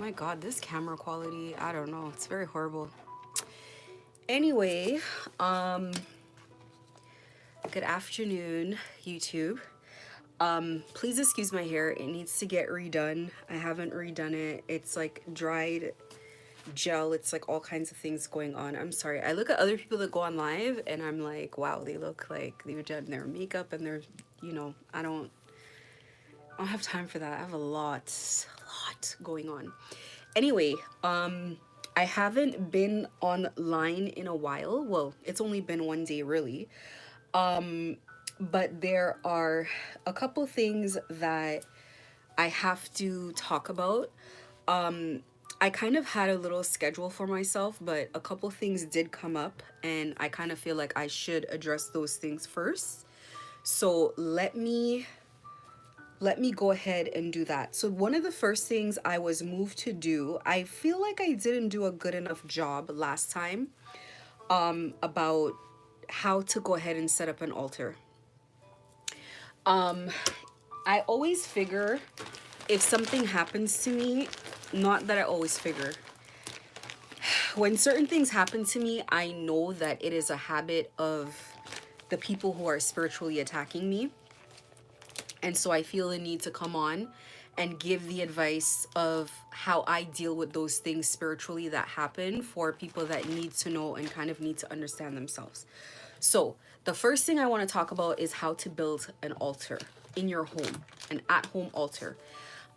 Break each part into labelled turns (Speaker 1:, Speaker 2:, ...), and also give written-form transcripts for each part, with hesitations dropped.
Speaker 1: My God, this camera quality, I don't know. It's very horrible. Anyway, um, good afternoon, YouTube. Please excuse my hair. It needs to get redone. I haven't redone it. It's like dried gel. It's like all kinds of things going on. I'm sorry. I look at other people that go on live and I'm like, wow, they look like they've done their makeup and they're, I don't have time for that. I have a lot going on. Anyway, I haven't been online in a while. Well, it's only been one day really. But there are a couple things that I have to talk about. I kind of had a little schedule for myself, but a couple things did come up, and I kind of feel like I should address those things first. So let me go ahead and do that. So one of the first things I was moved to do, I feel like I didn't do a good enough job last time about how to go ahead and set up an altar. I always figure if something happens to me, not that I always figure, when certain things happen to me, I know that it is a habit of the people who are spiritually attacking me. And so I feel the need to come on and give the advice of how I deal with those things spiritually that happen for people that need to know and kind of need to understand themselves. So, the first thing I want to talk about is how to build an altar in your home, an at home altar.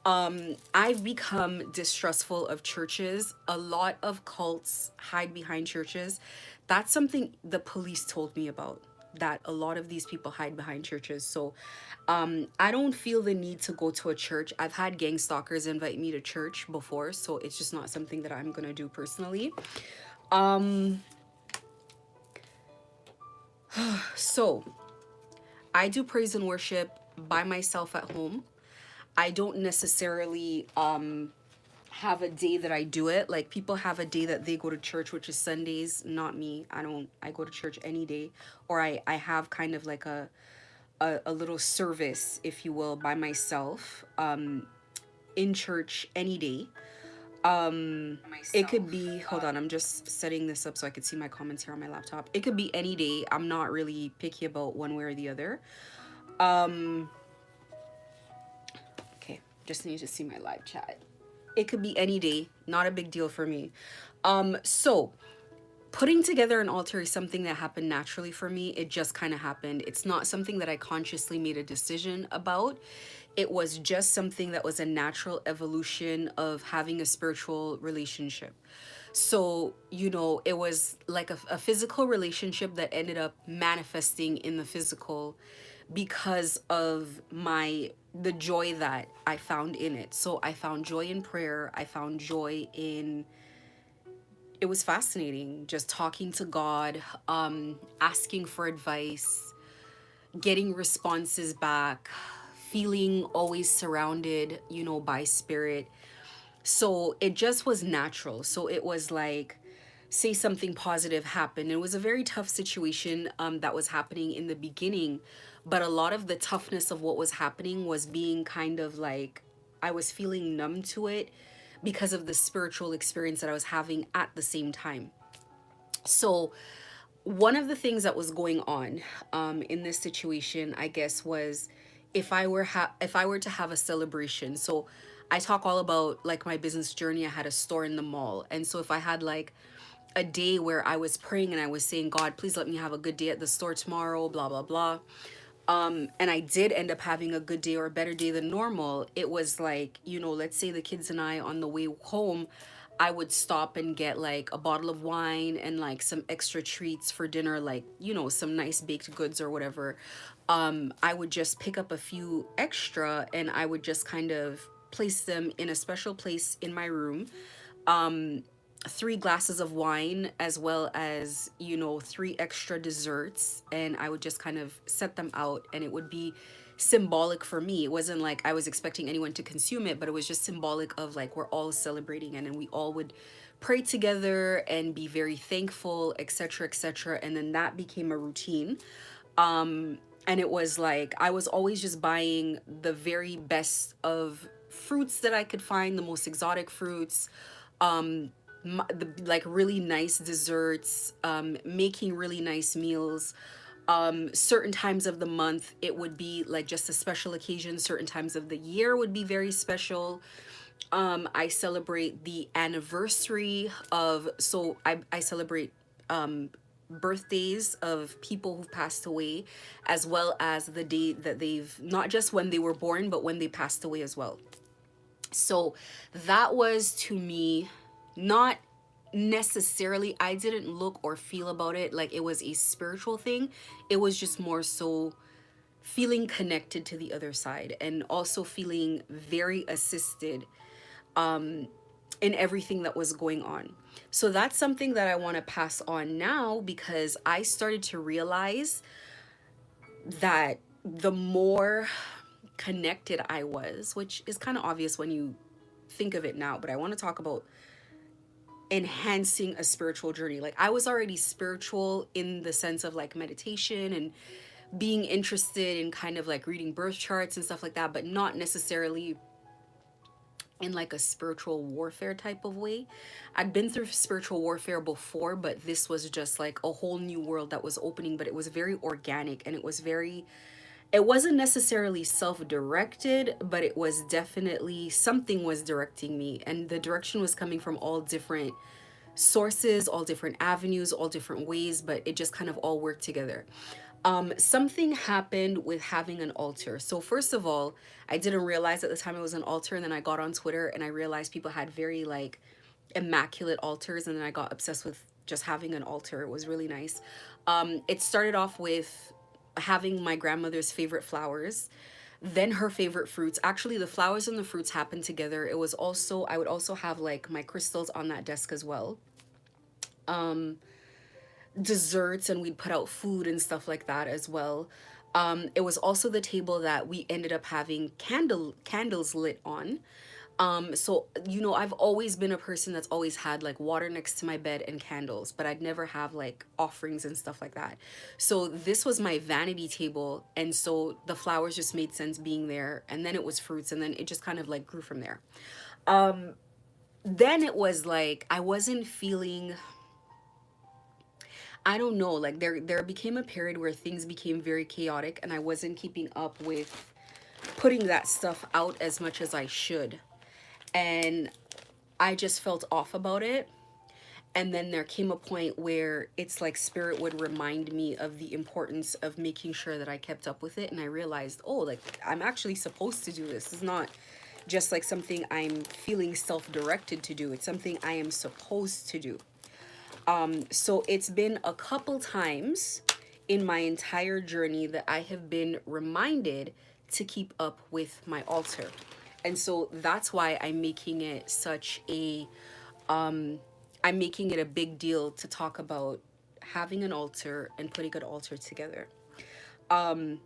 Speaker 1: I've become distrustful of churches. A lot of cults hide behind churches. That's something the police told me about, that a lot of these people hide behind churches. So I don't feel the need to go to a church. I've had gang stalkers invite me to church before, so it's just not something that I'm going to do personally. So I do praise and worship by myself at home. I don't necessarily have a day that I do it. Like people have a day that they go to church, which is Sundays. Not me. I don't. I go to church any day, or I have kind of like a little service, if you will, by myself in church any day. It could be, hold on, I'm just setting this up so I could see my comments here on my laptop. It could be any day. I'm not really picky about one way or the other. Okay, just need to see my live chat. It could be any day, not a big deal for me. So putting together an altar is something that happened naturally for me. It just kind of happened. It's not something that I consciously made a decision about. It was just something that was a natural evolution of having a spiritual relationship. So, it was like a physical relationship that ended up manifesting in the physical because of the joy that I found in it. So I found joy in prayer. I found joy in, it was fascinating just talking to God, asking for advice, getting responses back, feeling always surrounded, by spirit. So it just was natural. So it was like, say something positive happened. It was a very tough situation that was happening in the beginning, but a lot of the toughness of what was happening was being kind of like, I was feeling numb to it because of the spiritual experience that I was having at the same time. So one of the things that was going on in this situation, I guess, was if I were to have a celebration. So I talk all about like my business journey. I had a store in the mall, and so if I had like a day where I was praying and I was saying, God, please let me have a good day at the store tomorrow, blah blah blah. And I did end up having a good day or a better day than normal. It was like, let's say the kids and I on the way home, I would stop and get like a bottle of wine and like some extra treats for dinner, like, some nice baked goods or whatever. I would just pick up a few extra and I would just kind of place them in a special place in my room. 3 glasses of wine as well as 3 extra desserts, and I would just kind of set them out, and it would be symbolic for me. It wasn't like I was expecting anyone to consume it, but it was just symbolic of like we're all celebrating, and then we all would pray together and be very thankful, etc., etc. And then that became a routine. And it was like I was always just buying the very best of fruits that I could find, the most exotic fruits, like really nice desserts, making really nice meals. Certain times of the month, it would be like just a special occasion. Certain times of the year would be very special. I celebrate the anniversary of, so I celebrate birthdays of people who've passed away, as well as the day that they've, not just when they were born, but when they passed away as well. So that was to me not necessarily, I didn't look or feel about it like it was a spiritual thing. It was just more so feeling connected to the other side, and also feeling very assisted in everything that was going on. So that's something that I want to pass on now, because I started to realize that the more connected I was, which is kind of obvious when you think of it now, but I want to talk about enhancing a spiritual journey. Like, I was already spiritual in the sense of like meditation and being interested in kind of like reading birth charts and stuff like that, but not necessarily in like a spiritual warfare type of way. I'd been through spiritual warfare before, but this was just like a whole new world that was opening, but it was very organic, and it wasn't necessarily self-directed, but it was definitely something was directing me, and the direction was coming from all different sources, all different avenues, all different ways, but it just kind of all worked together. Something happened with having an altar. So first of all, I didn't realize at the time it was an altar, and then I got on Twitter and I realized people had very like immaculate altars, and then I got obsessed with just having an altar. It was really nice. It started off with having my grandmother's favorite flowers, then her favorite fruits. Actually, the flowers and the fruits happened together. It was also, I would also have like my crystals on that desk as well, desserts, and we'd put out food and stuff like that as well. It was also the table that we ended up having candles lit on. So, you know, I've always been a person that's always had like water next to my bed and candles, but I'd never have like offerings and stuff like that. So this was my vanity table, and so the flowers just made sense being there, and then it was fruits, and then it just kind of like grew from there. Then it was like I wasn't feeling, I don't know, like there became a period where things became very chaotic, and I wasn't keeping up with putting that stuff out as much as I should. And I just felt off about it. And then there came a point where it's like spirit would remind me of the importance of making sure that I kept up with it. And I realized, oh, like I'm actually supposed to do this. It's not just like something I'm feeling self-directed to do. It's something I am supposed to do. So it's been a couple times in my entire journey that I have been reminded to keep up with my altar. And so that's why I'm making it such a, I'm making it a big deal to talk about having an altar and putting an altar together.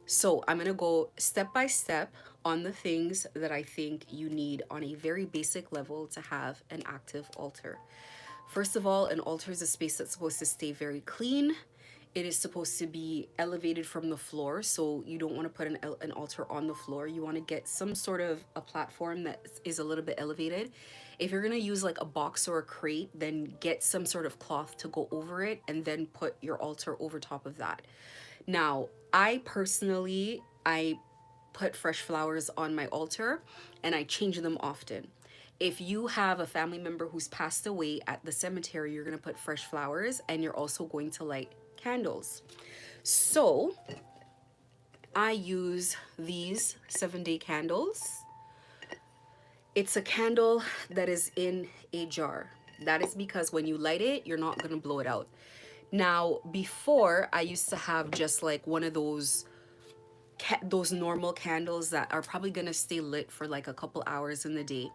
Speaker 1: So I'm gonna go step by step on the things that I think you need on a very basic level to have an active altar. First of all, an altar is a space that's supposed to stay very clean. It is supposed to be elevated from the floor, so you don't want to put an altar on the floor. You want to get some sort of a platform that is a little bit elevated. If you're going to use like a box or a crate, then get some sort of cloth to go over it, and then put your altar over top of that. Now, I personally, I put fresh flowers on my altar, and I change them often. If you have a family member who's passed away at the cemetery, you're going to put fresh flowers, and you're also going to light candles. So I use these 7-day candles. It's a candle that is in a jar. That is because when you light it, you're not going to blow it out. Now, before, I used to have just like one of those normal candles that are probably going to stay lit for like a couple hours in the day.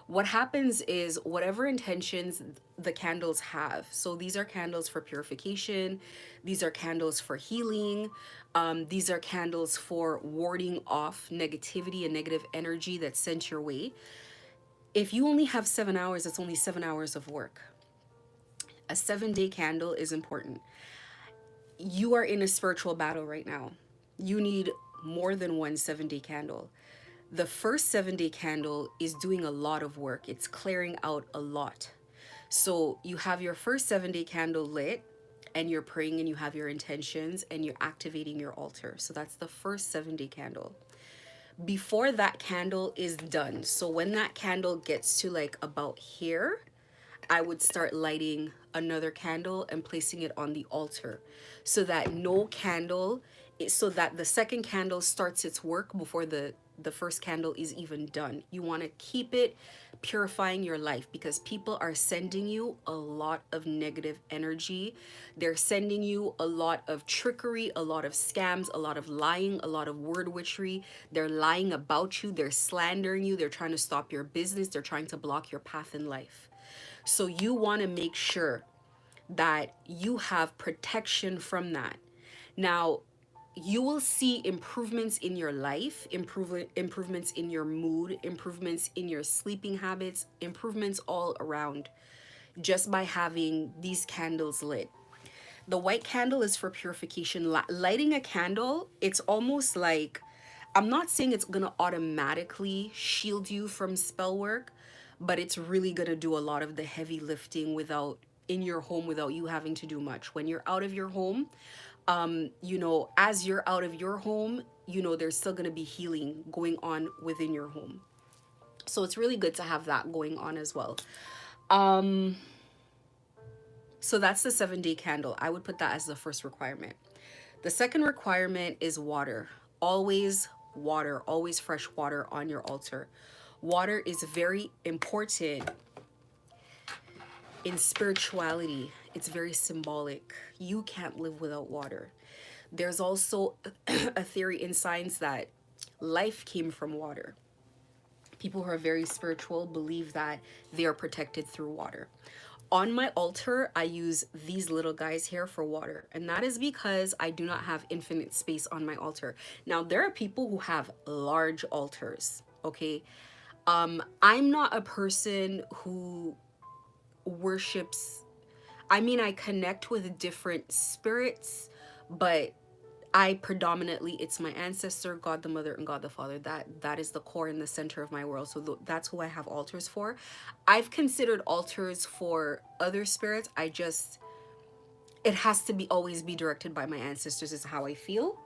Speaker 1: What happens is whatever intentions the candles have. So these are candles for purification. These are candles for healing. These are candles for warding off negativity and negative energy that's sent your way. If you only have 7 hours, it's only 7 hours of work. A 7-day candle is important. You are in a spiritual battle right now. You need more than one 7-day candle. The first 7 day candle is doing a lot of work, it's clearing out a lot. So you have your first 7 day candle lit, and you're praying and you have your intentions and you're activating your altar. So that's the first 7 day candle. Before that candle is done, so when that candle gets to like about here, I would start lighting another candle and placing it on the altar, so that no candle, so that the second candle starts its work before the first candle is even done. You want to keep it purifying your life, because people are sending you a lot of negative energy. They're sending you a lot of trickery, a lot of scams, a lot of lying, a lot of word witchery. They're lying about you, they're slandering you, they're trying to stop your business, they're trying to block your path in life. So you want to make sure that you have protection from that. Now, you will see improvements in your life, improvements in your mood, improvements in your sleeping habits, improvements all around, just by having these candles lit. The white candle is for purification. Lighting a candle, it's almost like, I'm not saying it's gonna automatically shield you from spell work, but it's really gonna do a lot of the heavy lifting without, in your home, without you having to do much. When you're out of your home, as you're out of your home, there's still gonna be healing going on within your home. So it's really good to have that going on as well. So that's the 7 day candle. I would put that as the first requirement. The second requirement is water. Always water, always fresh water on your altar. Water is very important in spirituality. It's very symbolic. You can't live without water. There's also a theory in science that life came from water. People who are very spiritual believe that they are protected through water. On my altar, I use these little guys here for water, and that is because I do not have infinite space on my altar. Now, there are people who have large altars, okay? I'm not a person who worships, I mean, I connect with different spirits, but I predominantly, it's my ancestor, God the Mother, and God the Father. That is the core and the center of my world. So that's who I have altars for. I've considered altars for other spirits. It has to be always be directed by my ancestors, is how I feel.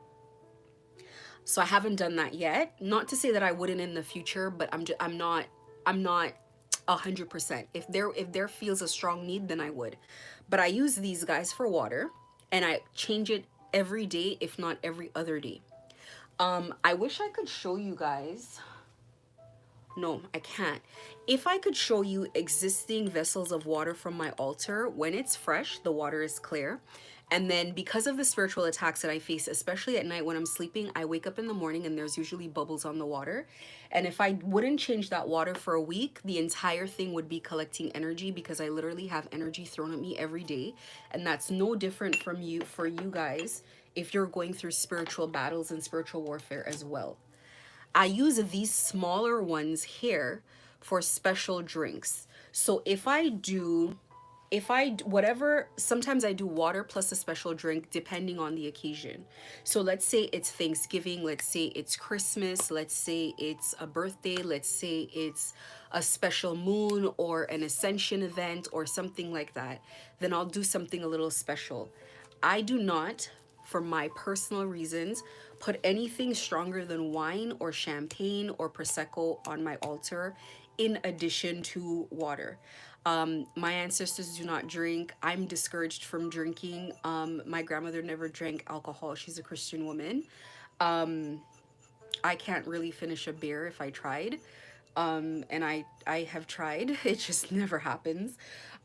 Speaker 1: So I haven't done that yet. Not to say that I wouldn't in the future, but I'm not 100%. If there feels a strong need, then I would. But I use these guys for water, and I change it every day, if not every other day. I wish I could show you guys. No, I can't. If I could show you existing vessels of water from my altar, when it's fresh, the water is clear. And then because of the spiritual attacks that I face, especially at night when I'm sleeping, I wake up in the morning and there's usually bubbles on the water. And if I wouldn't change that water for a week, the entire thing would be collecting energy, because I literally have energy thrown at me every day. And that's no different from you, for you guys, if you're going through spiritual battles and spiritual warfare as well. I use these smaller ones here for special drinks. So whatever, sometimes I do water plus a special drink depending on the occasion. So let's say it's Thanksgiving, let's say it's Christmas, let's say it's a birthday, let's say it's a special moon or an ascension event or something like that. Then I'll do something a little special. I do not, for my personal reasons, put anything stronger than wine or champagne or prosecco on my altar in addition to water. My ancestors do not drink. I'm discouraged from drinking. My grandmother never drank alcohol. She's a Christian woman. I can't really finish a beer if I tried. And I have tried. It just never happens.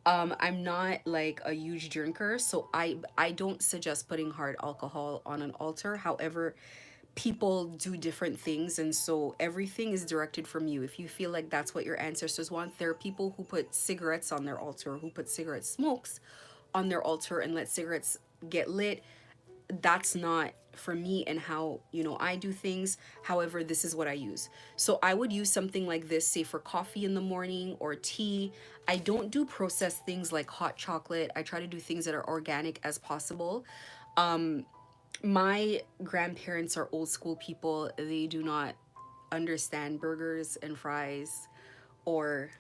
Speaker 1: I'm not like a huge drinker, so I don't suggest putting hard alcohol on an altar. However, people do different things, and so everything is directed from you. If you feel like that's what your ancestors want, there are people who put cigarettes on their altar, who put cigarette smokes on their altar and let cigarettes get lit. That's not for me and how I do things. However, this is what I use. So I would use something like this, say for coffee in the morning or tea. I don't do processed things like hot chocolate. I try to do things that are organic as possible. My grandparents are old school people. They do not understand burgers and fries or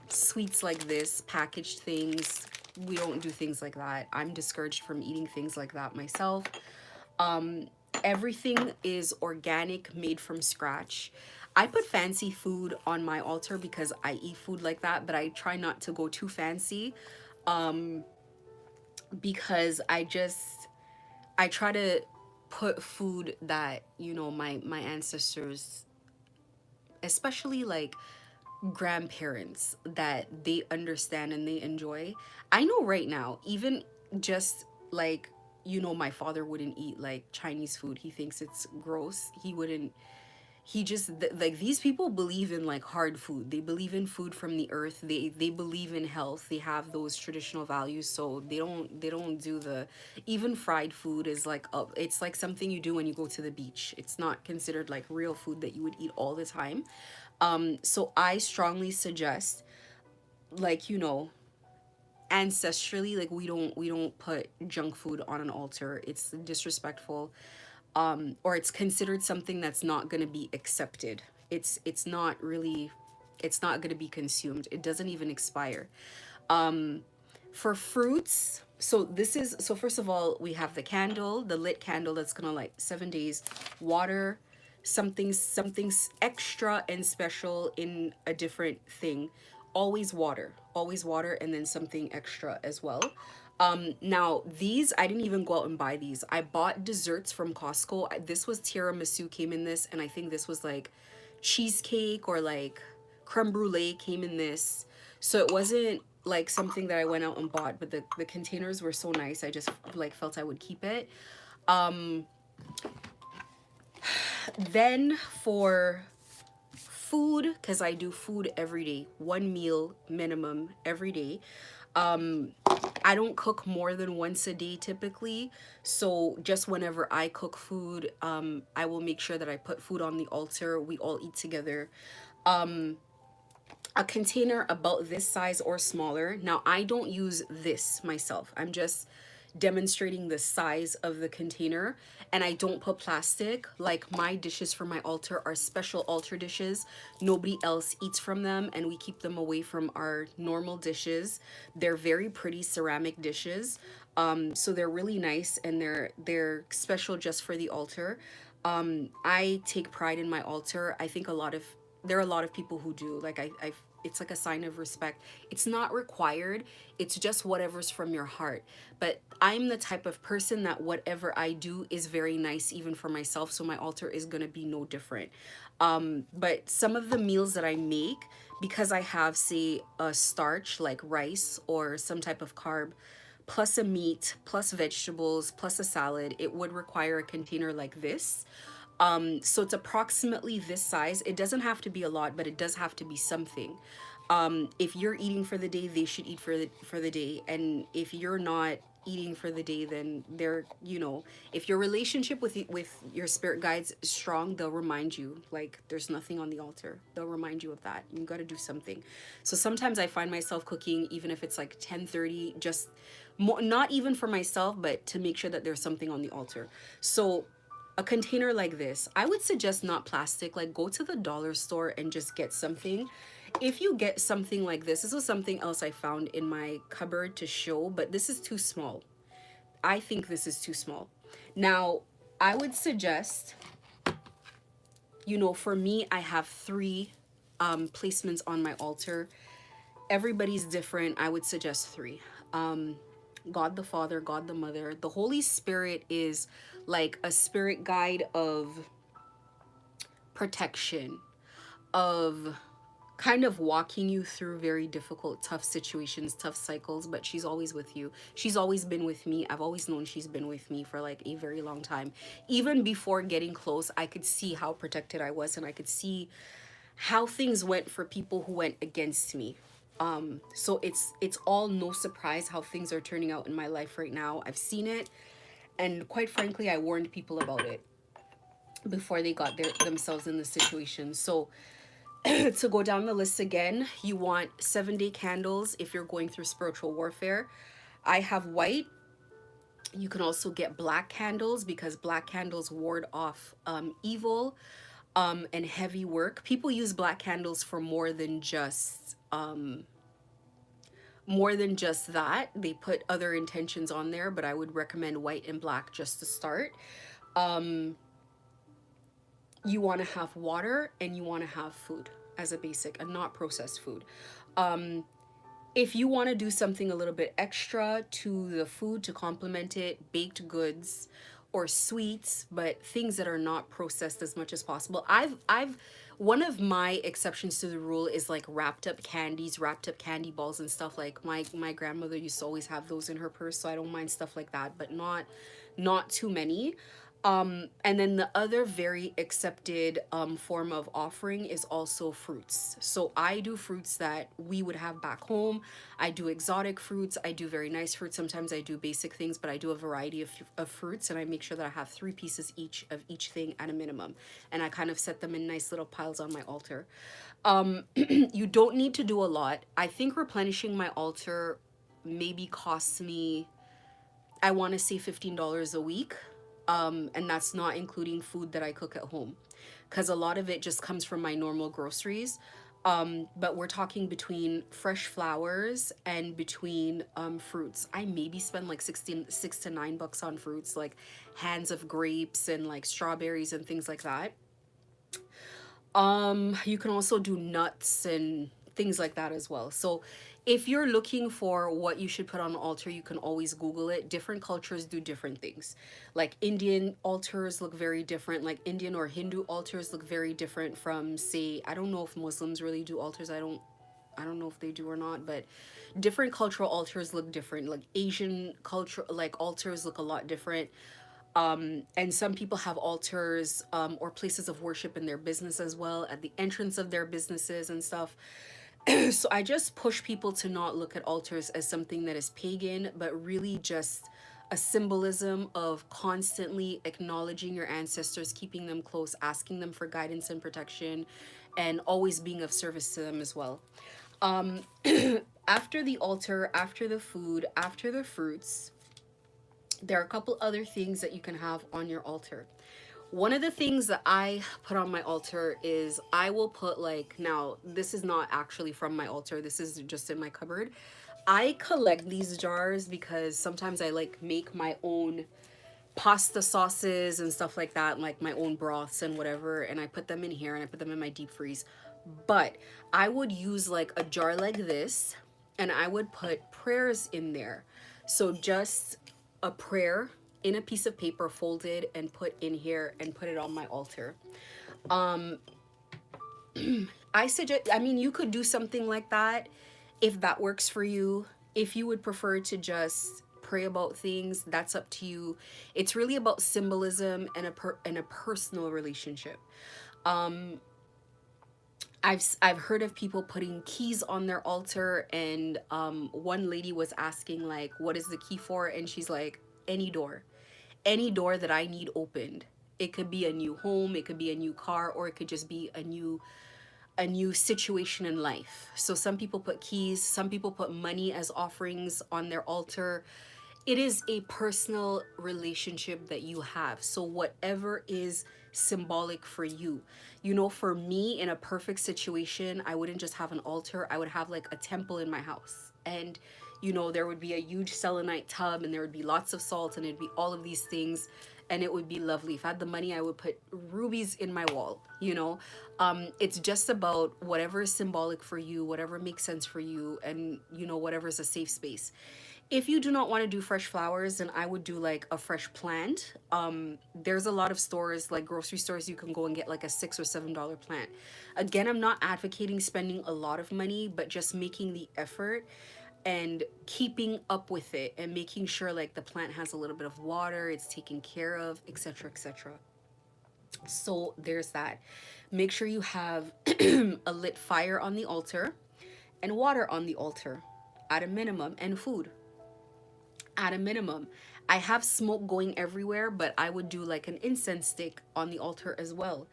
Speaker 1: sweets like this, packaged things. We don't do things like that. I'm discouraged from eating things like that myself. Everything is organic, made from scratch. I put fancy food on my altar because I eat food like that, but I try not to go too fancy because I try to put food that, you know, my ancestors, especially like grandparents, that they understand and they enjoy. I know right now, even just like, you know, my father wouldn't eat like Chinese food. He thinks it's gross. He wouldn't, he just like, these people believe in like hard food. They believe in food from the earth. They believe in health. They have those traditional values, so they don't do the, even fried food is like it's like something you do when you go to the beach. It's not considered like real food that you would eat all the time. So I strongly suggest, like, you know, ancestrally, like we don't put junk food on an altar. It's disrespectful, or it's considered something that's not going to be accepted. It's not really, it's not going to be consumed. It doesn't even expire. For fruits, so this is, so first of all, we have the candle, the lit candle that's gonna like 7 days. Water, something's extra and special in a different thing. Always water, and then something extra as well. Now these, I didn't even go out and buy these. I bought desserts from Costco. This was tiramisu came in this, and I think this was like cheesecake or like creme brulee came in this. So it wasn't like something that I went out and bought, but the containers were so nice. I just like felt I would keep it. Then for food, because I do food every day, one meal minimum every day. I don't cook more than once a day typically. So just whenever I cook food, I will make sure that I put food on the altar. We all eat together. A container about this size or smaller. Now, I don't use this myself. I'm just demonstrating the size of the container, and I don't put plastic. Like, my dishes for my altar are special altar dishes. Nobody else eats from them, and we keep them away from our normal dishes. They're very pretty ceramic dishes. So they're really nice, and they're special just for the altar. I take pride in my altar. I think there are a lot of people who do. Like, I it's like a sign of respect. It's not required. It's just whatever's from your heart. But I'm the type of person that whatever I do is very nice, even for myself. So my altar is gonna be no different. But some of the meals that I make, because I have, say, a starch like rice or some type of carb, plus a meat, plus vegetables, plus a salad, it would require a container like this. So it's approximately this size. It doesn't have to be a lot, but it does have to be something. If you're eating for the day, they should eat for the day. And if you're not eating for the day, then they're, you know, if your relationship with your spirit guides is strong, they'll remind you, like, there's nothing on the altar. They'll remind you of that. You got to do something. So sometimes I find myself cooking, even if it's like 10:30, just not even for myself, but to make sure that there's something on the altar. So a container like this, I would suggest not plastic. Like, go to the dollar store and just get something. If you get something like this was something else I found in my cupboard to show, but this is too small. I think this is too small. Now, I would suggest, you know, for me, I have three placements on my altar. Everybody's different. I would suggest three. God the Father, God the Mother. The Holy Spirit is like a spirit guide of protection, of kind of walking you through very difficult, tough situations, tough cycles, but she's always with you. She's always been with me. I've always known she's been with me for like a very long time. Even before getting close, I could see how protected I was, and I could see how things went for people who went against me. So it's all no surprise how things are turning out in my life right now. I've seen it, and quite frankly, I warned people about it before they got themselves in the situation. So to go down the list again, you want 7-day candles if you're going through spiritual warfare. I have white. You can also get black candles because black candles ward off evil. and heavy work. People use black candles for more than just that. They put other intentions on there, but I would recommend white and black just to start. Um, you want to have water and you want to have food as a basic and not processed food. Um, if you want to do something a little bit extra to the food to complement it, baked goods or sweets, but things that are not processed as much as possible. I've one of my exceptions to the rule is like wrapped up candies, wrapped up candy balls and stuff. Like my grandmother used to always have those in her purse, so I don't mind stuff like that, but not too many. And then the other very accepted form of offering is also fruits. So I do fruits that we would have back home. I do exotic fruits. I do very nice fruits. Sometimes I do basic things, but I do a variety of fruits, and I make sure that I have 3 pieces each of each thing at a minimum. And I kind of set them in nice little piles on my altar. You don't need to do a lot. I think replenishing my altar maybe costs me, I want to say $15 a week. And that's not including food that I cook at home, because a lot of it just comes from my normal groceries. But we're talking between fresh flowers and between fruits. I maybe spend like 6 to 9 bucks on fruits, like hands of grapes and like strawberries and things like that. You can also do nuts and things like that as well. So if you're looking for what you should put on the altar, you can always Google it. Different cultures do different things. Like Indian altars look very different. Like Indian or Hindu altars look very different from, say, I don't know if Muslims really do altars. I don't know if they do or not, but different cultural altars look different. Like Asian culture, like altars look a lot different. And some people have altars or places of worship in their business as well, at the entrance of their businesses and stuff. So I just push people to not look at altars as something that is pagan, but really just a symbolism of constantly acknowledging your ancestors, keeping them close, asking them for guidance and protection, and always being of service to them as well. Um, After the altar, after the food, after the fruits, there are a couple other things that you can have on your altar. One of the things that I put on my altar is I will put, like, now this is not actually from my altar, this is just in my cupboard. I collect these jars because sometimes I like make my own pasta sauces and stuff like that, like my own broths and whatever, and I put them in here and I put them in my deep freeze. But I would use like a jar like this and I would put prayers in there. So just a prayer in a piece of paper folded and put in here and put it on my altar. Um I suggest, I mean, you could do something like that if that works for you. If you would prefer to just pray about things, that's up to you. It's really about symbolism and a personal relationship. Um I've heard of people putting keys on their altar, and one lady was asking like, what is the key for? And she's like, any door that I need opened. It could be a new home, it could be a new car, or it could just be a new situation in life. So some people put keys, some people put money as offerings on their altar. It is a personal relationship that you have. So whatever is symbolic for you. You know, for me, in a perfect situation, I wouldn't just have an altar, I would have like a temple in my house. And there would be a huge selenite tub and there would be lots of salt and it'd be all of these things, and it would be lovely. If I had the money, I would put rubies in my wall. It's just about whatever is symbolic for you, whatever makes sense for you, and whatever is a safe space. If you do not want to do fresh flowers, then I would do like a fresh plant. There's a lot of stores, like grocery stores, you can go and get like a $6 or $7 plant. Again, I'm not advocating spending a lot of money, but just making the effort and keeping up with it and making sure like the plant has a little bit of water, it's taken care of, etc., etc. So there's that. Make sure you have a lit fire on the altar and water on the altar at a minimum, and food at a minimum. I have smoke going everywhere, but I would do like an incense stick on the altar as well.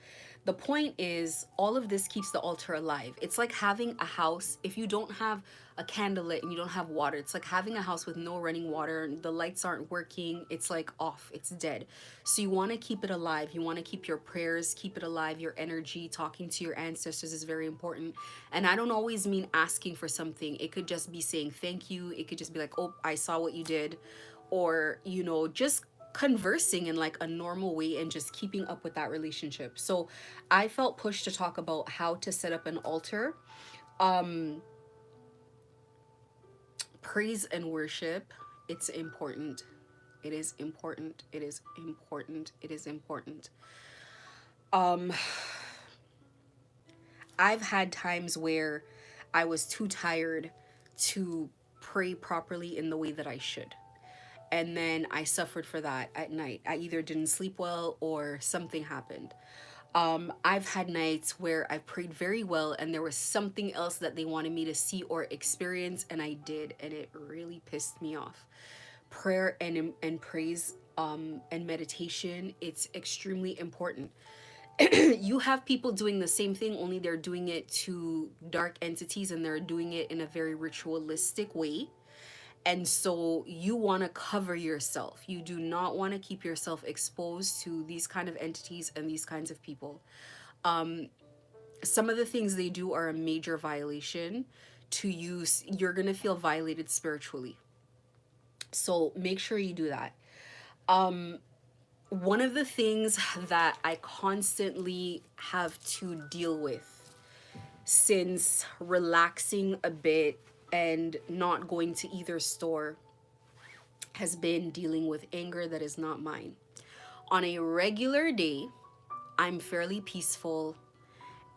Speaker 1: The point is, all of this keeps the altar alive. It's like having a house. If you don't have a candle lit and you don't have water, it's like having a house with no running water. The lights aren't working. It's like off. It's dead. So you want to keep it alive. You want to keep your prayers, keep it alive. Your energy, talking to your ancestors is very important. And I don't always mean asking for something. It could just be saying thank you. It could just be like, oh, I saw what you did. Or, just conversing in like a normal way and just keeping up with that relationship. So I felt pushed to talk about how to set up an altar. Um Praise and worship, it's important. It is important. It is important. It is important. Um I've had times where I was too tired to pray properly in the way that I should. And then I suffered for that at night. I either didn't sleep well or something happened. I've had nights where I prayed very well and there was something else that they wanted me to see or experience, and I did, and it really pissed me off. Prayer and praise and meditation, it's extremely important. You have people doing the same thing, only they're doing it to dark entities and they're doing it in a very ritualistic way. And so you want to cover yourself. You do not want to keep yourself exposed to these kind of entities and these kinds of people. Some of the things they do are a major violation to you. You're going to feel violated spiritually. So make sure you do that. One of the things that I constantly have to deal with since relaxing a bit and not going to either store has been dealing with anger that is not mine. On a regular day, I'm fairly peaceful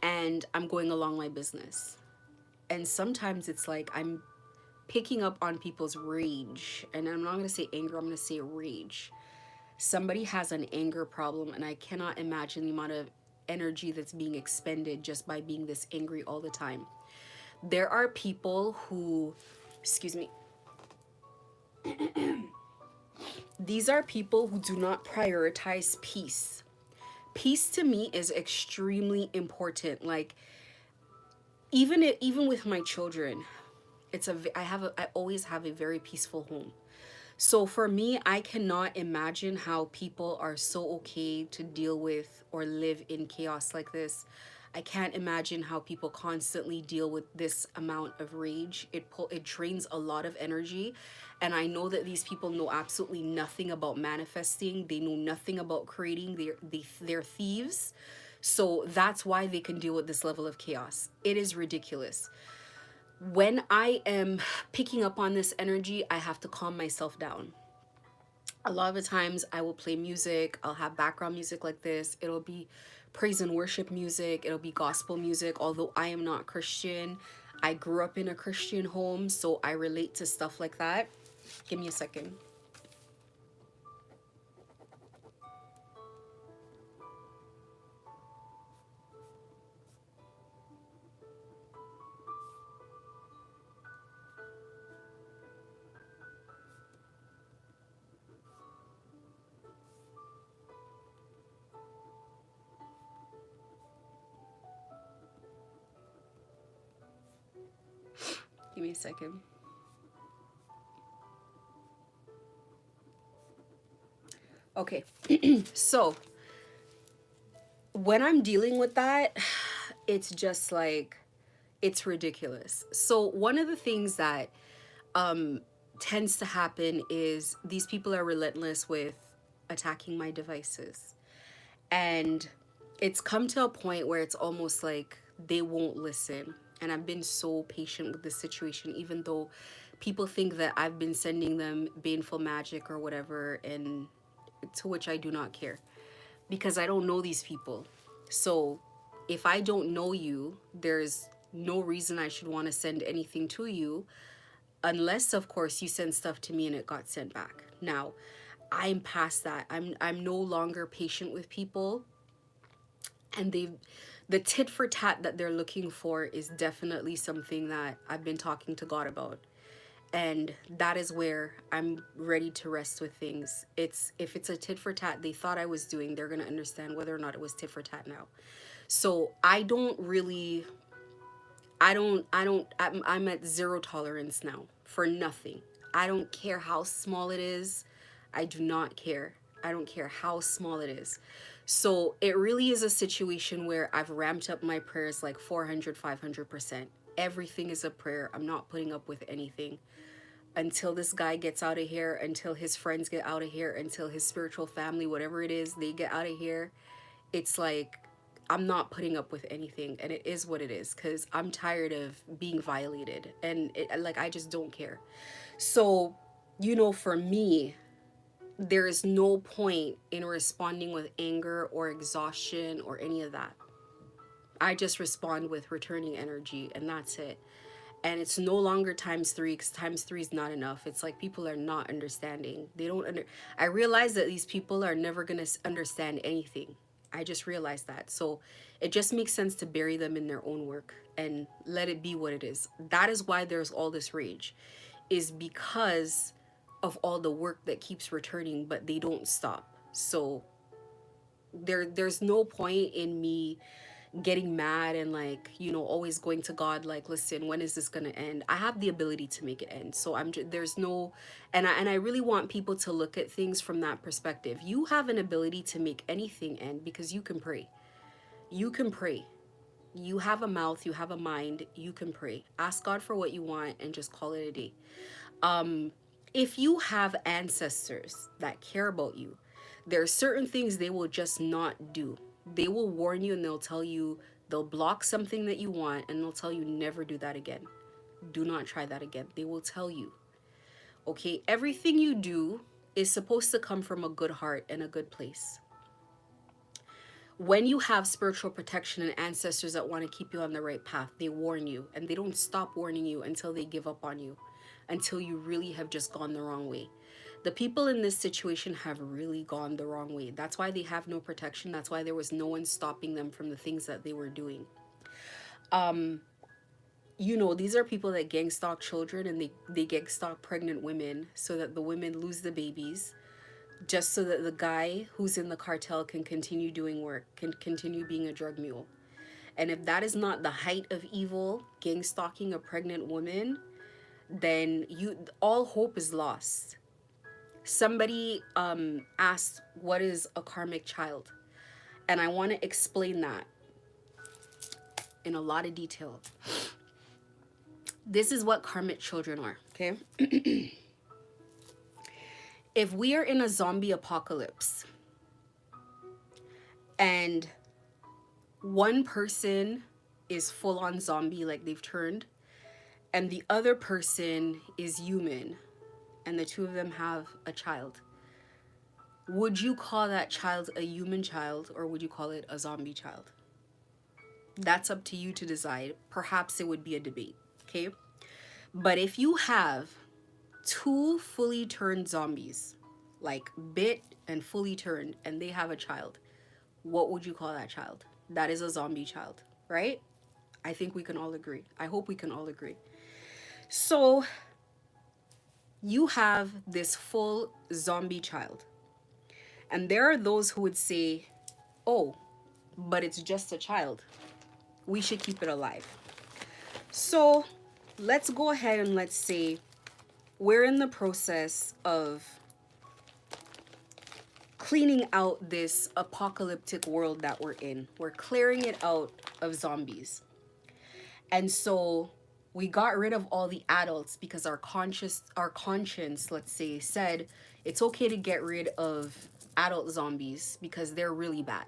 Speaker 1: and I'm going along my business. And sometimes it's like I'm picking up on people's rage. And I'm not going to say anger, I'm going to say rage. Somebody has an anger problem, and I cannot imagine the amount of energy that's being expended just by being this angry all the time. There are people who, excuse me, these are people who do not prioritize peace. Peace to me is extremely important. Like even with my children, I always have a very peaceful home. So for me, I cannot imagine how people are so okay to deal with or live in chaos like this. I can't imagine how people constantly deal with this amount of rage. It drains a lot of energy, and I know that these people know absolutely nothing about manifesting. They know nothing about creating. They're thieves. So that's why they can deal with this level of chaos. It is ridiculous. When I am picking up on this energy, I have to calm myself down. A lot of the times I will play music. I'll have background music like this. It'll be praise and worship music. It'll be gospel music. Although I am not Christian, I grew up in a Christian home, so I relate to stuff like that. Give me a second. Give me a second. Okay. So when I'm dealing with that, it's just like, it's ridiculous. So one of the things that tends to happen is these people are relentless with attacking my devices. And it's come to a point where it's almost like they won't listen. And I've been so patient with this situation, even though people think that I've been sending them baneful magic or whatever, and to which I do not care because I don't know these people. So if I don't know you, there's no reason I should want to send anything to you, unless of course you send stuff to me and it got sent back. Now, I'm past that. I'm no longer patient with people, and the tit for tat that they're looking for is definitely something that I've been talking to God about. And that is where I'm ready to rest with things. It's if it's a tit for tat they thought I was doing, they're going to understand whether or not it was tit for tat now. So I don't really, I'm at zero tolerance now for nothing. I don't care how small it is. I do not care. I don't care how small it is. So it really is a situation where I've ramped up my prayers like 400, 500%. Everything is a prayer. I'm not putting up with anything until this guy gets out of here, until his friends get out of here, until his spiritual family, whatever it is, they get out of here. It's like I'm not putting up with anything, and it is what it is, because I'm tired of being violated, and like I just don't care. So, for me, there is no point in responding with anger or exhaustion or any of that. I just respond with returning energy, and that's it. And it's no longer times three, because times three is not enough. It's like people are not understanding. They don't I realize that these people are never going to understand anything. I just realized that. So it just makes sense to bury them in their own work and let it be what it is. That is why there's all this rage, is because of all the work that keeps returning, but they don't stop. So there's no point in me getting mad and like, always going to God like, listen, when is this going to end? I have the ability to make it end. So there's no, and I really want people to look at things from that perspective. You have an ability to make anything end because you can pray. You can pray. You have a mouth, you have a mind, you can pray. Ask God for what you want and just call it a day. If you have ancestors that care about you, there are certain things they will just not do. They will warn you and they'll tell you, they'll block something that you want and they'll tell you never do that again. Do not try that again. They will tell you. Okay, everything you do is supposed to come from a good heart and a good place. When you have spiritual protection and ancestors that want to keep you on the right path, they warn you, and they don't stop warning you until they give up on you, until you really have just gone the wrong way. The people in this situation have really gone the wrong way. That's why they have no protection. That's why there was no one stopping them from the things that they were doing. These are people that gang stalk children, and they gang stalk pregnant women so that the women lose the babies, just so that the guy who's in the cartel can continue doing work, can continue being a drug mule. And if that is not the height of evil, gang stalking a pregnant woman, then all hope is lost. Somebody asked, what is a karmic child? And I want to explain that in a lot of detail. This is what karmic children are, okay? If we are in a zombie apocalypse and one person is full on zombie, like they've turned, and the other person is human, and the two of them have a child, would you call that child a human child, or would you call it a zombie child? That's up to you to decide. Perhaps it would be a debate, okay? But if you have two fully turned zombies, like bit and fully turned, and they have a child, what would you call that child? That is a zombie child, right? I think we can all agree. I hope we can all agree. So you have this full zombie child. And there are those who would say, oh, but it's just a child. We should keep it alive. So let's go ahead and let's say we're in the process of cleaning out this apocalyptic world that we're in. We're clearing it out of zombies. And so we got rid of all the adults because our conscience, let's say, said it's okay to get rid of adult zombies because they're really bad.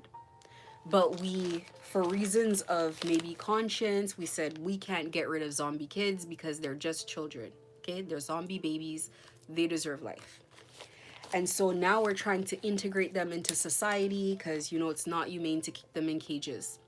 Speaker 1: But we, for reasons of maybe conscience, we said we can't get rid of zombie kids because they're just children. Okay, they're zombie babies. They deserve life. And so now we're trying to integrate them into society because, it's not humane to keep them in cages.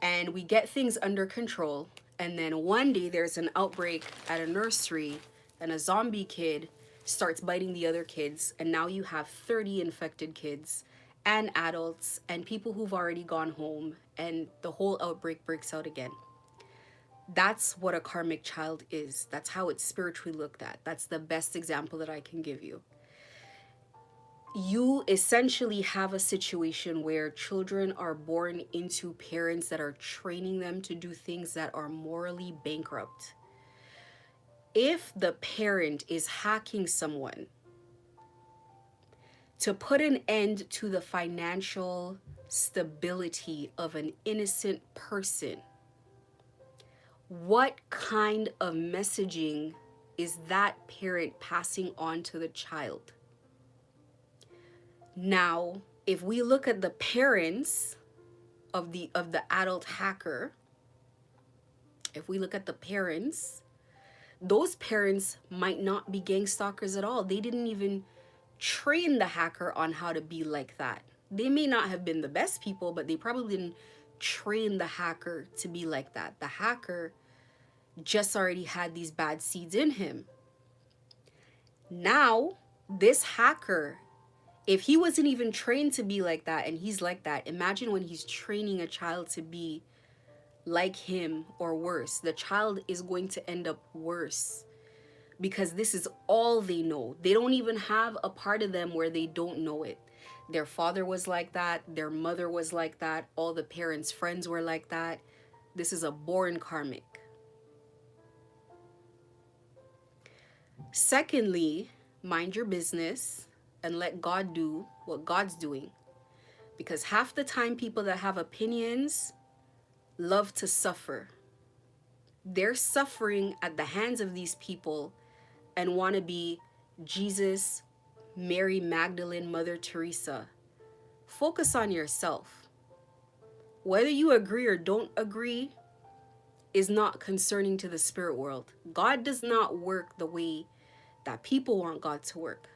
Speaker 1: And we get things under control. And then one day there's an outbreak at a nursery and a zombie kid starts biting the other kids. And now you have 30 infected kids and adults and people who've already gone home. And the whole outbreak breaks out again. That's what a karmic child is. That's how it's spiritually looked at. That's the best example that I can give you. you essentially have a situation where children are born into parents that are training them to do things that are morally bankrupt. If the parent is hacking someone to put an end to the financial stability of an innocent person, what kind of messaging is that parent passing on to the child? Now, if we look at the parents of the adult hacker, if we look at the parents, those parents might not be gang stalkers at all. They didn't even train the hacker on how to be like that. They may not have been the best people, but they probably didn't train the hacker to be like that. The hacker just already had these bad seeds in him. Now, this hacker, if he wasn't even trained to be like that and he's like that, imagine when he's training a child to be like him or worse. The child is going to end up worse because this is all they know. They don't even have a part of them where they don't know it. Their father was like that. Their mother was like that. All the parents' friends were like that. This is a born karmic. Secondly, mind your business and let God do what God's doing. Because half the time, people that have opinions love to suffer. They're suffering at the hands of these people and want to be Jesus, Mary Magdalene, Mother Teresa. Focus on yourself. Whether you agree or don't agree is not concerning to the spirit world. God does not work the way that people want God to work.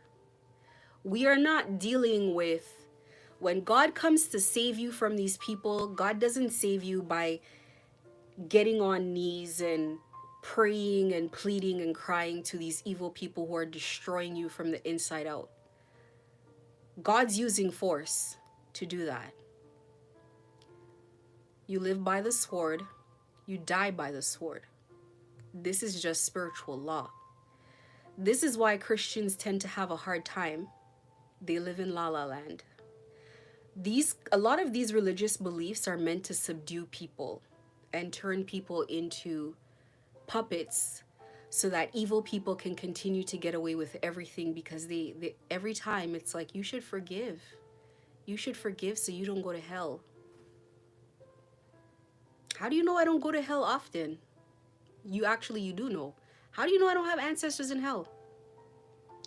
Speaker 1: We are not dealing with, when God comes to save you from these people, God doesn't save you by getting on knees and praying and pleading and crying to these evil people who are destroying you from the inside out. God's using force to do that. You live by the sword, you die by the sword. This is just spiritual law. This is why Christians tend to have a hard time. They live in la la land. A lot of these religious beliefs are meant to subdue people and turn people into puppets so that evil people can continue to get away with everything, because they every time it's like, you should forgive. You should forgive so you don't go to hell. How do you know I don't go to hell often? You do know. How do you know I don't have ancestors in hell?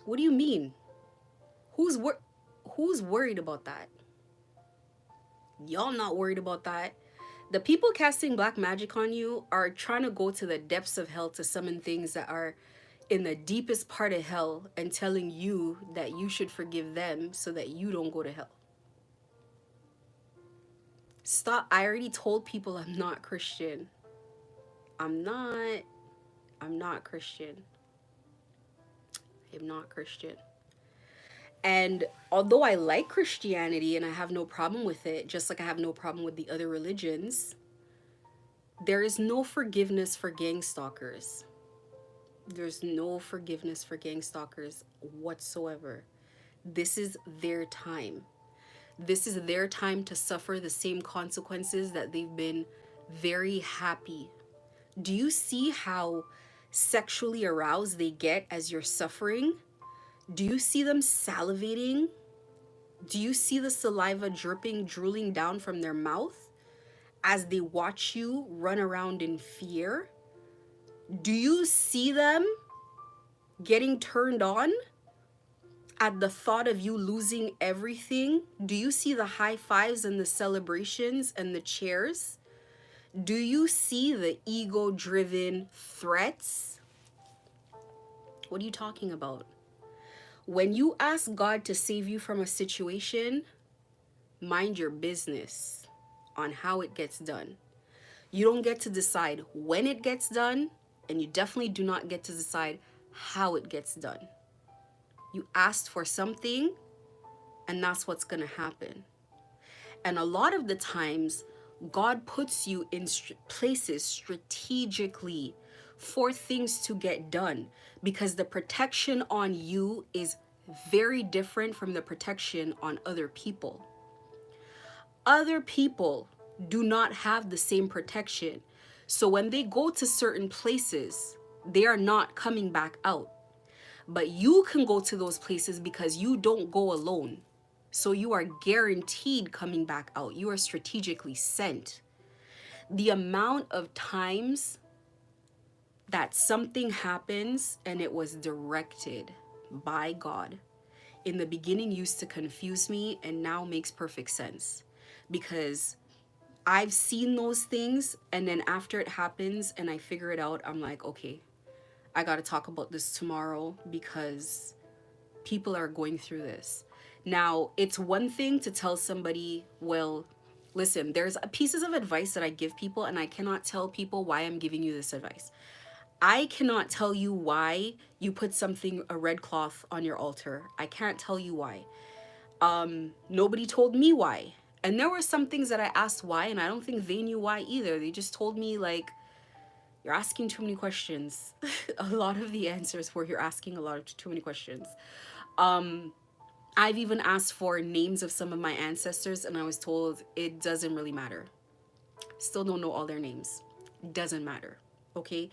Speaker 1: What do you mean? Who's worried about that? Y'all not worried about that. The people casting black magic on you are trying to go to the depths of hell to summon things that are in the deepest part of hell and telling you that you should forgive them so that you don't go to hell. Stop. I already told people I'm not Christian. I'm not Christian. I'm not Christian. And although I like Christianity and I have no problem with it, just like I have no problem with the other religions, there is no forgiveness for gang stalkers. There's no forgiveness for gang stalkers whatsoever. This is their time. This is their time to suffer the same consequences that they've been very happy. Do you see how sexually aroused they get as you're suffering? Do you see them salivating? Do you see the saliva dripping, drooling down from their mouth as they watch you run around in fear? Do you see them getting turned on at the thought of you losing everything? Do you see the high fives and the celebrations and the cheers? Do you see the ego-driven threats? What are you talking about? When you ask God to save you from a situation, mind your business on how it gets done. You don't get to decide when it gets done, and you definitely do not get to decide how it gets done. You asked for something, and that's what's going to happen. And a lot of the times, God puts you in places strategically for things to get done, because the protection on you is very different from the protection on other people. Other people do not have the same protection. So when they go to certain places, they are not coming back out. But you can go to those places because you don't go alone. So you are guaranteed coming back out. You are strategically sent. The amount of times that something happens and it was directed by God in the beginning used to confuse me and now makes perfect sense, because I've seen those things, and then after it happens and I figure it out, I'm like, okay, I got to talk about this tomorrow because people are going through this. Now, it's one thing to tell somebody, well, listen, there's pieces of advice that I give people, and I cannot tell people why I'm giving you this advice. I cannot tell you why you put something, a red cloth on your altar. I can't tell you why. Nobody told me why. And there were some things that I asked why, and I don't think they knew why either. They just told me, like, you're asking too many questions. A lot of the answers were, you're asking a lot of too many questions. I've even asked for names of some of my ancestors, and I was told it doesn't really matter. Still don't know all their names. Doesn't matter. Okay?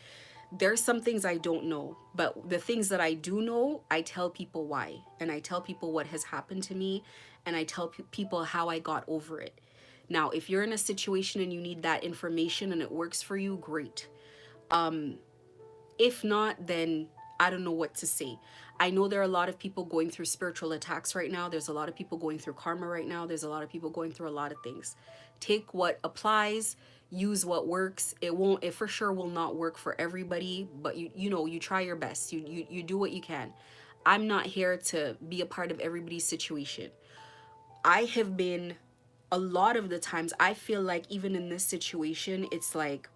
Speaker 1: There's some things I don't know, but the things that I do know, I tell people why. And I tell people what has happened to me, and I tell people how I got over it. Now, if you're in a situation and you need that information and it works for you, great. If not, then I don't know what to say. I know there are a lot of people going through spiritual attacks right now. There's a lot of people going through karma right now. There's a lot of people going through a lot of things. Take what applies, use what works. It for sure will not work for everybody, but you try your best. You do what you can. I'm not here to be a part of everybody's situation. I have been, a lot of the times, I feel like even in this situation, it's like,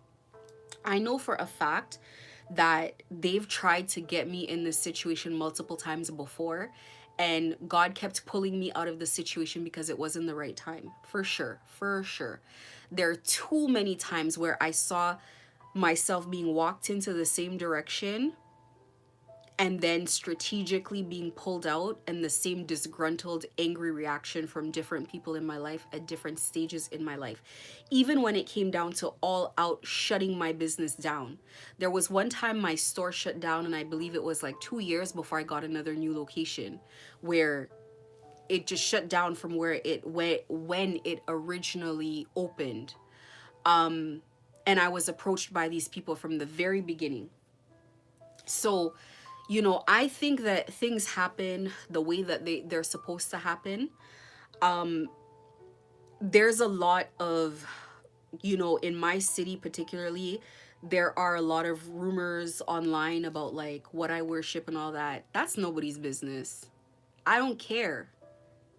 Speaker 1: I know for a fact that they've tried to get me in this situation multiple times before, and God kept pulling me out of the situation because it wasn't the right time. For sure, for sure. There are too many times where I saw myself being walked into the same direction and then strategically being pulled out, and the same disgruntled, angry reaction from different people in my life at different stages in my life. Even when it came down to all out shutting my business down. There was one time my store shut down, and I believe it was like 2 years before I got another new location, where it just shut down from where it went when it originally opened. And I was approached by these people from the very beginning. So, I think that things happen the way that they're supposed to happen. There's a lot of, in my city particularly, there are a lot of rumors online about like what I worship and all that. That's nobody's business. I don't care.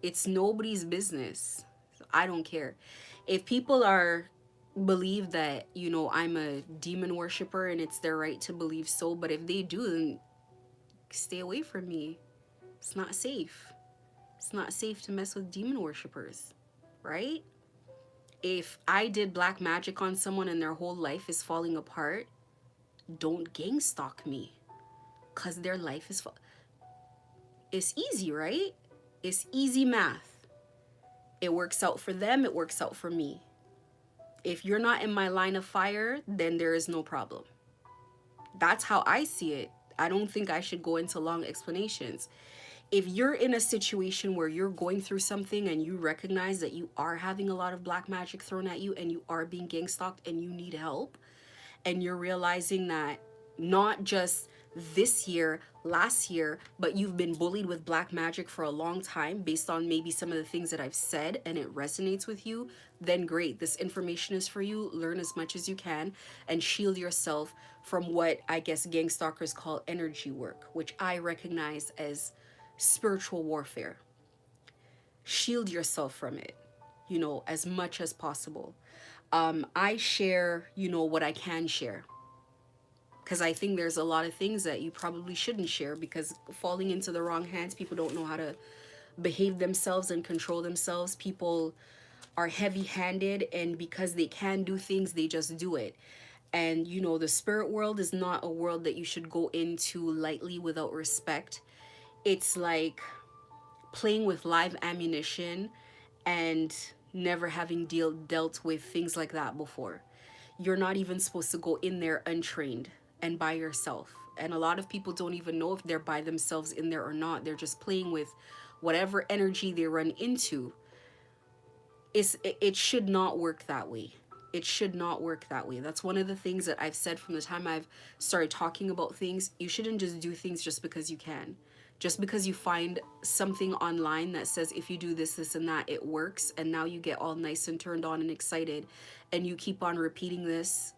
Speaker 1: It's nobody's business. I don't care. If people are believe that, I'm a demon worshiper, and it's their right to believe so, but if they do, then stay away from me. It's not safe. It's not safe to mess with demon worshippers, right? If I did black magic on someone and their whole life is falling apart, don't gang stalk me, because their life is it's easy, right? It's easy math. It works out for them, it works out for me. If you're not in my line of fire, then there is no problem. That's how I see it. I don't think I should go into long explanations. If you're in a situation where you're going through something and you recognize that you are having a lot of black magic thrown at you and you are being gang stalked and you need help, and you're realizing that not just this year, last year, but you've been bullied with black magic for a long time based on maybe some of the things that I've said, and it resonates with you, then great. This information is for you. Learn as much as you can and shield yourself from what I guess gang stalkers call energy work, which I recognize as spiritual warfare. Shield yourself from it, as much as possible. I share, what I can share, because I think there's a lot of things that you probably shouldn't share, because falling into the wrong hands, people don't know how to behave themselves and control themselves. People are heavy-handed, and because they can do things, they just do it. And the spirit world is not a world that you should go into lightly without respect. it's like playing with live ammunition and never having dealt with things like that before. You're not even supposed to go in there untrained and by yourself. And a lot of people don't even know if they're by themselves in there or not. They're just playing with whatever energy they run into. It should not work that way. It should not work that way. That's one of the things that I've said from the time I've started talking about things. You shouldn't just do things just because you can. Just because you find something online that says if you do this, this, and that, it works, and now you get all nice and turned on and excited, and you keep on repeating this.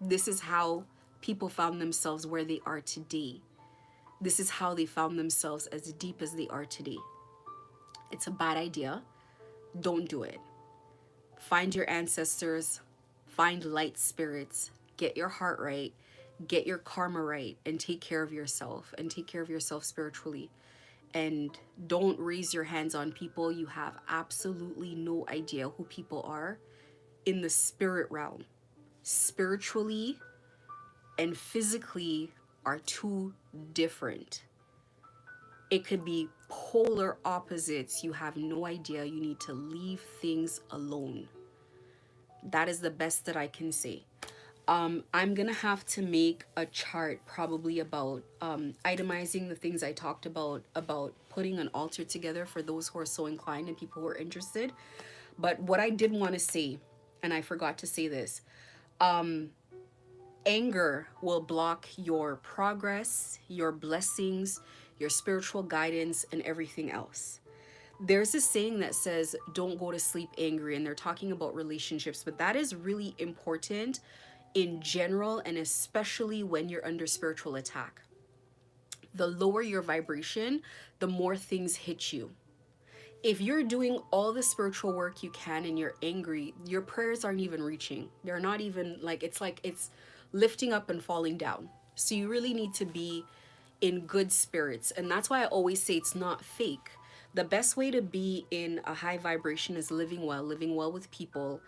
Speaker 1: This is how people found themselves where they are today. This is how they found themselves as deep as they are today. It's a bad idea. Don't do it. Find your ancestors, find light spirits, get your heart right, get your karma right, and take care of yourself, and take care of yourself spiritually. And don't raise your hands on people. You have absolutely no idea who people are in the spirit realm. Spiritually and physically are two different. It could be polar opposites. You have no idea. You need to leave things alone. That is the best that I can say. I'm gonna have to make a chart probably about itemizing the things I talked about putting an altar together for those who are so inclined and people who are interested. But what I did want to say, and I forgot to say this, anger will block your progress, your blessings, your spiritual guidance, and everything else. There's a saying that says, don't go to sleep angry, and they're talking about relationships, but that is really important in general, and especially when you're under spiritual attack. The lower your vibration, the more things hit you. If you're doing all the spiritual work you can and you're angry, your prayers aren't even reaching. They're not even like it's lifting up and falling down. So you really need to be in good spirits. And that's why I always say it's not fake. The best way to be in a high vibration is living well with people.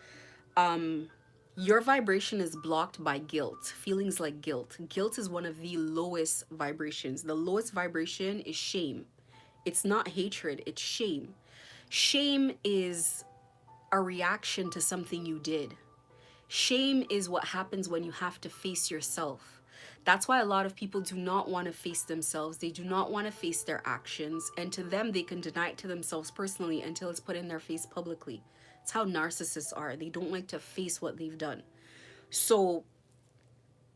Speaker 1: Your vibration is blocked by guilt, feelings like guilt. Guilt is one of the lowest vibrations. The lowest vibration is shame. It's not hatred, it's shame. Shame is a reaction to something you did. Shame is what happens when you have to face yourself. That's why a lot of people do not want to face themselves. They do not want to face their actions. And to them, they can deny it to themselves personally until it's put in their face publicly. It's how narcissists are. They don't like to face what they've done. So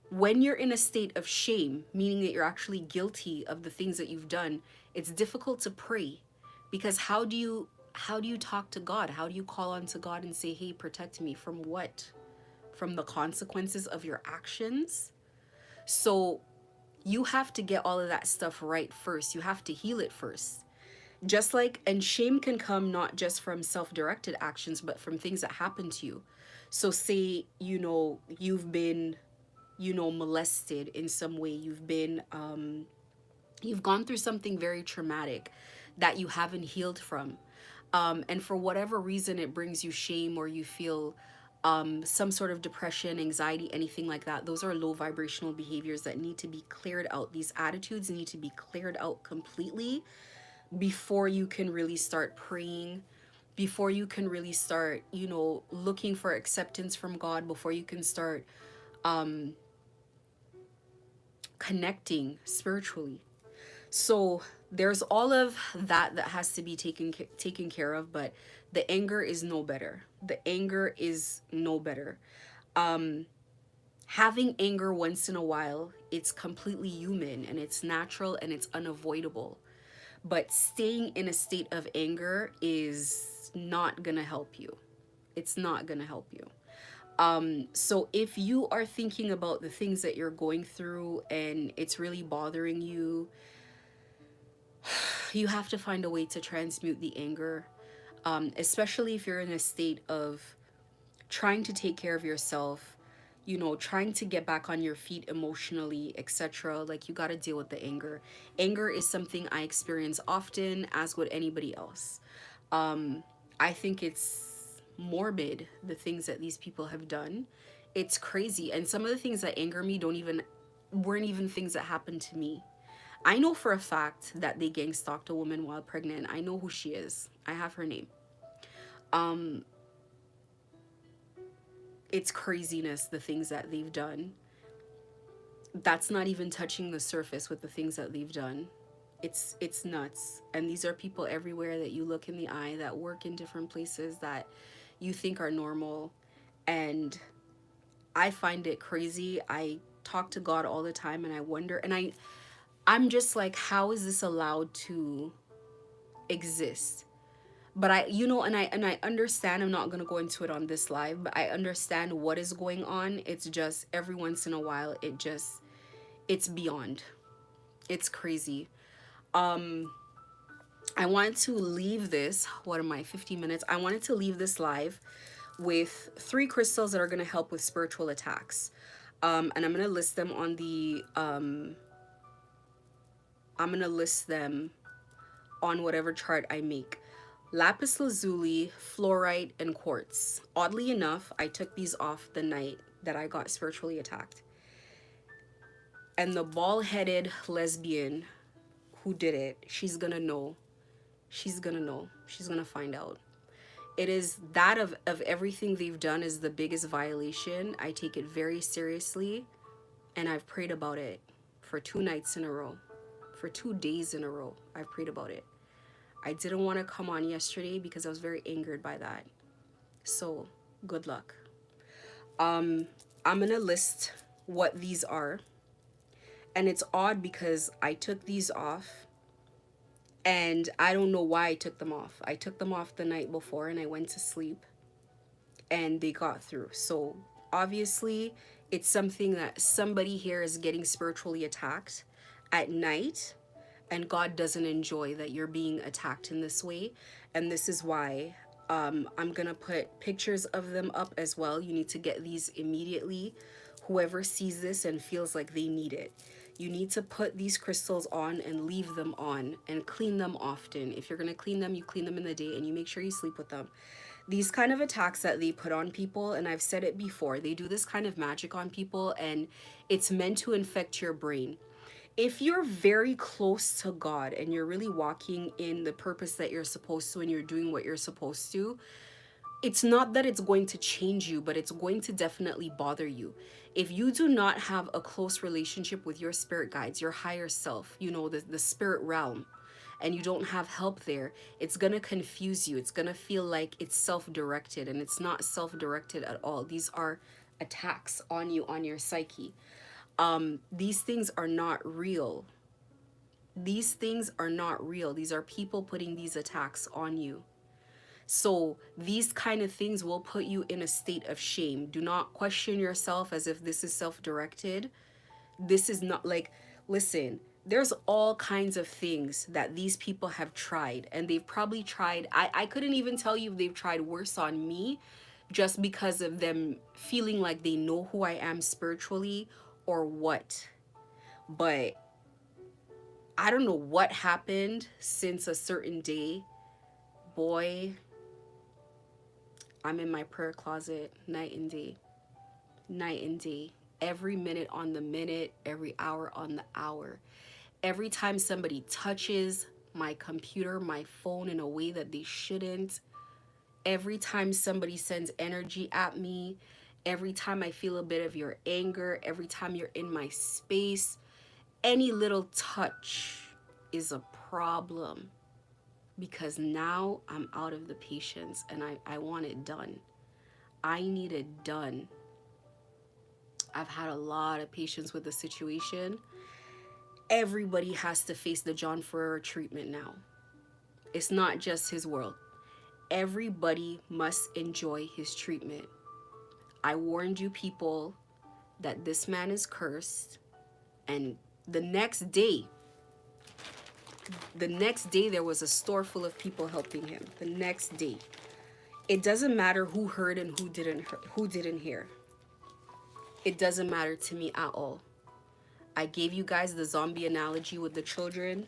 Speaker 1: when you're in a state of shame, meaning that you're actually guilty of the things that you've done, it's difficult to pray, because how do you talk to God? How do you call on to God and say, hey, protect me from what? From the consequences of your actions? So you have to get all of that stuff right first. You have to heal it first. Just like, and shame can come not just from self-directed actions, but from things that happen to you. So say, you've been, molested in some way. You've gone through something very traumatic that you haven't healed from. And for whatever reason, it brings you shame, or you feel some sort of depression, anxiety, anything like that. Those are low vibrational behaviors that need to be cleared out. These attitudes need to be cleared out completely before you can really start praying, before you can really start, looking for acceptance from God, before you can start connecting spiritually. So there's all of that has to be taken care of, but the anger is no better. The anger is no better. Having anger once in a while, it's completely human and it's natural and it's unavoidable. But staying in a state of anger is not gonna help you. It's not gonna help you. So if you are thinking about the things that you're going through and it's really bothering you, you have to find a way to transmute the anger, especially if you're in a state of trying to take care of yourself, trying to get back on your feet emotionally, etc. Like, you got to deal with the anger. Anger is something I experience often, as would anybody else. I think it's morbid, the things that these people have done. It's crazy. And some of the things that anger me weren't even things that happened to me. I know for a fact that they gang stalked a woman while pregnant. I know who she is. I have her name. Um, it's craziness, the things that they've done. That's not even touching the surface with the things that they've done. It's nuts. And these are people everywhere that you look in the eye, that work in different places that you think are normal. And I find it crazy. I talk to God all the time and I wonder, and I'm just like, how is this allowed to exist? But I, you know, and I understand, I'm not going to go into it on this live, but I understand what is going on. It's just every once in a while it's beyond. It's crazy. um I wanted to leave this, what am I, 50 minutes? I wanted to leave this live with 3 crystals that are going to help with spiritual attacks. And I'm going to list them on the I'm going to list them on whatever chart I make. Lapis lazuli, fluorite, and quartz. Oddly enough, I took these off the night that I got spiritually attacked. And the bald-headed lesbian who did it, she's gonna know. She's gonna know. She's gonna find out. It is that of everything they've done is the biggest violation. I take it very seriously, and I've prayed about it for 2 nights in a row. For 2 days in a row, I've prayed about it. I didn't want to come on yesterday because I was very angered by that. So, good luck. I'm gonna list what these are. And it's odd because I took these off and I don't know why I took them off. I took them off the night before and I went to sleep and they got through. So, obviously, it's something that somebody here is getting spiritually attacked at night, and God doesn't enjoy that you're being attacked in this way. And this is why I'm gonna put pictures of them up as well. You need to get these immediately. Whoever sees this and feels like they need it, you need to put these crystals on and leave them on and clean them often. If you're gonna clean them, you clean them in the day and you make sure you sleep with them. These kind of attacks that they put on people, and I've said it before, they do this kind of magic on people and it's meant to infect your brain. If you're very close to God and you're really walking in the purpose that you're supposed to and you're doing what you're supposed to, it's not that it's going to change you, but it's going to definitely bother you. If you do not have a close relationship with your spirit guides, your higher self, you know, the spirit realm, and you don't have help there, it's going to confuse you. It's going to feel like it's self-directed, and it's not self-directed at all. These are attacks on you, on your psyche. These things are not real. These things are not real. These are people putting these attacks on you. So these kind of things will put you in a state of shame. Do not question yourself as if this is self-directed. This is not like, listen, there's all kinds of things that these people have tried, and they've probably tried. I couldn't even tell you if they've tried worse on me just because of them feeling like they know who I am spiritually or what. But I don't know what happened since a certain day. Boy, I'm in my prayer closet night and day. Night and day. Every minute on the minute, every hour on the hour. Every time somebody touches my computer, my phone in a way that they shouldn't. Every time somebody sends energy at me. Every time I feel a bit of your anger. Every time you're in my space. Any little touch is a problem. Because now I'm out of the patience and I want it done. I need it done. I've had a lot of patience with the situation. Everybody has to face the John Ferrer treatment now. It's not just his world. Everybody must enjoy his treatment. I warned you people that this man is cursed, and the next day there was a store full of people helping him. The next day. It doesn't matter who heard and who didn't hear. It doesn't matter to me at all. I gave you guys the zombie analogy with the children.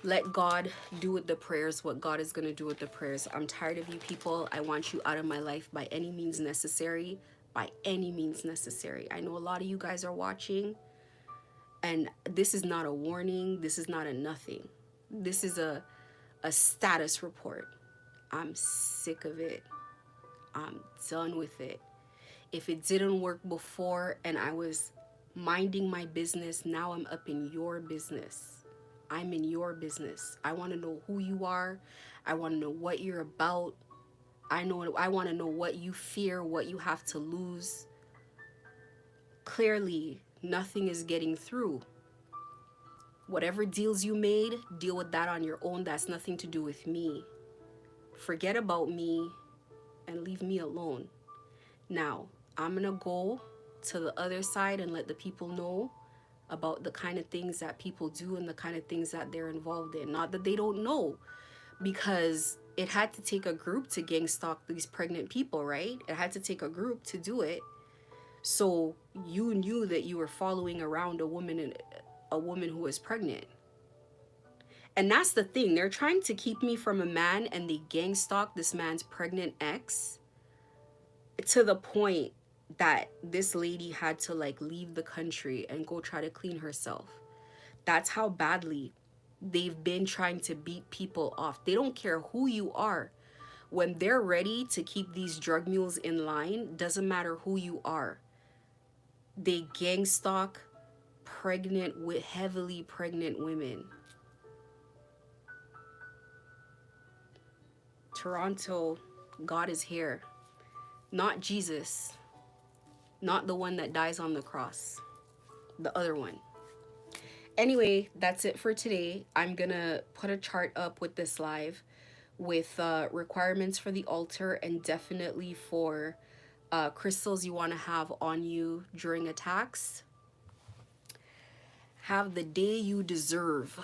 Speaker 1: Let God do with the prayers what God is going to do with the prayers. I'm tired of you people. I want you out of my life by any means necessary. By any means necessary. I know a lot of you guys are watching, And this is not a warning. This is not a nothing. This is a status report. I'm sick of it. I'm done with it. If it didn't work before and I was minding my business, now I'm up in your business. I'm in your business. I want to know who you are. I want to know what you're about. I want to know what you fear, what you have to lose. Clearly, nothing is getting through. Whatever deals you made, deal with that on your own. That's nothing to do with me. Forget about me and leave me alone. Now, I'm going to go to the other side and let the people know about the kind of things that people do and the kind of things that they're involved in. Not that they don't know, because it had to take a group to gang stalk these pregnant people, right? It had to take a group to do it. So you knew that you were following around a woman who was pregnant. And that's the thing. They're trying to keep me from a man, and they gang stalk this man's pregnant ex to the point that this lady had to like leave the country and go try to clean herself. That's how badly they've been trying to beat people off. They don't care who you are. When they're ready to keep these drug mules in line, doesn't matter who you are. They gang stalk heavily pregnant women. Toronto, God is here. Not Jesus. Not the one that dies on the cross. The other one. Anyway, that's it for today. I'm gonna put a chart up with this live with requirements for the altar, and definitely for crystals you want to have on you during attacks. Have the day you deserve.